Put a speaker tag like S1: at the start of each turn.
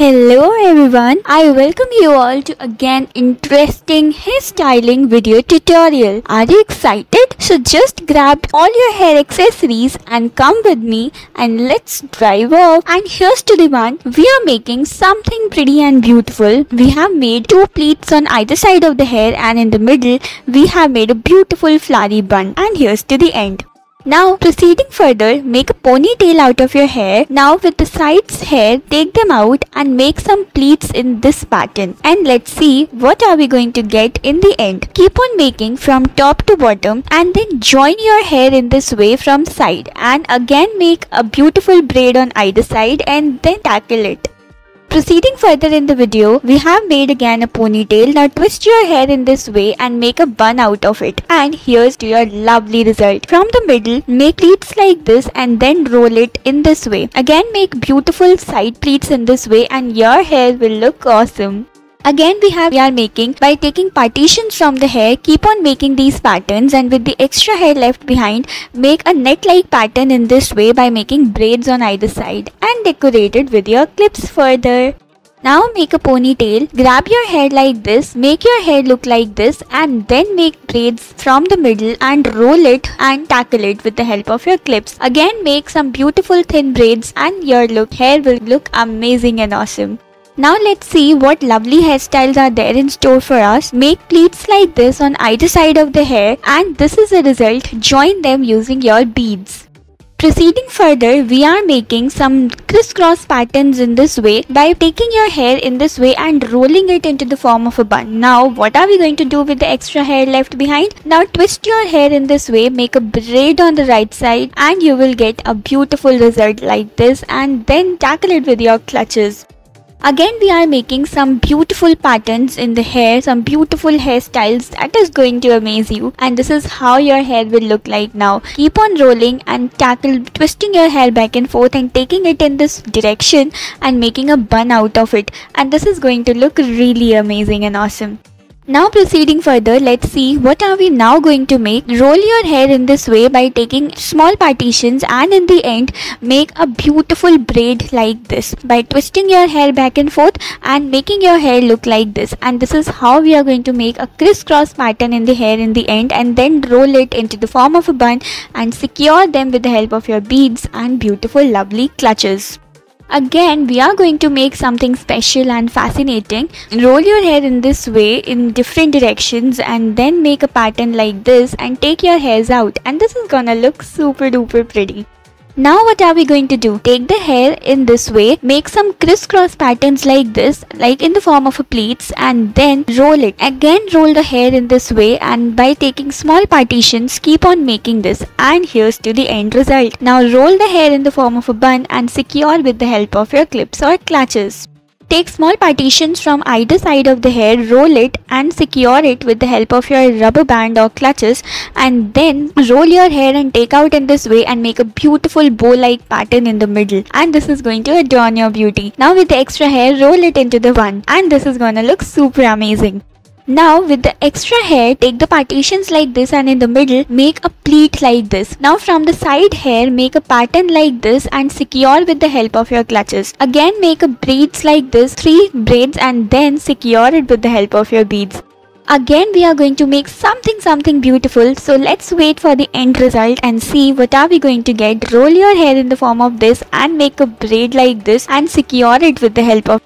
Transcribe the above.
S1: Hello everyone, I welcome you all to again interesting hairstyling video tutorial. Are you excited? So just grab all your hair accessories and come with me and let's drive off. And here's to the one, we are making something pretty and beautiful. We have made two pleats on either side of the hair and in the middle we have made a beautiful flowery bun. And here's to the end. Now proceeding further, make a ponytail out of your hair. Now with the sides hair, take them out and make some pleats in this pattern. And let's see what are we going to get in the end. Keep on making from top to bottom and then join your hair in this way from side. And again make a beautiful braid on either side and then tackle it. Proceeding further in the video, we have made again a ponytail. Now twist your hair in this way and make a bun out of it. And here's to your lovely result. From the middle, make pleats like this and then roll it in this way. Again make beautiful side pleats in this way and your hair will look awesome. Again we are making by taking partitions from the hair, keep on making these patterns and with the extra hair left behind, make a net like pattern in this way by making braids on either side and decorate it with your clips further. Now make a ponytail, grab your hair like this, make your hair look like this and then make braids from the middle and roll it and tackle it with the help of your clips. Again make some beautiful thin braids and your hair will look amazing and awesome. Now let's see what lovely hairstyles are there in store for us. Make pleats like this on either side of the hair and this is the result. Join them using your beads. Proceeding further, we are making some crisscross patterns in this way by taking your hair in this way and rolling it into the form of a bun. Now what are we going to do with the extra hair left behind? Now twist your hair in this way, make a braid on the right side and you will get a beautiful result like this and then tackle it with your clutches. Again we are making some beautiful patterns in the hair, some beautiful hairstyles that is going to amaze you and this is how your hair will look like now. Keep on rolling and twisting your hair back and forth and taking it in this direction and making a bun out of it and this is going to look really amazing and awesome. Now proceeding further, let's see what are we now going to make. Roll your hair in this way by taking small partitions and in the end make a beautiful braid like this by twisting your hair back and forth and making your hair look like this and this is how we are going to make a crisscross pattern in the hair in the end and then roll it into the form of a bun and secure them with the help of your beads and beautiful lovely clutches. Again, we are going to make something special and fascinating. Roll your hair in this way in different directions and then make a pattern like this and take your hairs out and this is gonna look super duper pretty. Now what are we going to do? Take the hair in this way, make some crisscross patterns like this, like in the form of a pleats and then roll it. Again roll the hair in this way and by taking small partitions, keep on making this and here's to the end result. Now roll the hair in the form of a bun and secure with the help of your clips or clutches. Take small partitions from either side of the hair, roll it and secure it with the help of your rubber band or clutches and then roll your hair and take out in this way and make a beautiful bow-like pattern in the middle and this is going to adorn your beauty. Now with the extra hair, roll it into the bun and this is gonna look super amazing. Now with the extra hair, take the partitions like this and in the middle make a pleat like this. Now from the side hair, make a pattern like this and secure with the help of your clutches. Again make a braids like this, 3 braids and then secure it with the help of your beads. Again we are going to make something beautiful, so let's wait for the end result and see what are we going to get. Roll your hair in the form of this and make a braid like this and secure it with the help of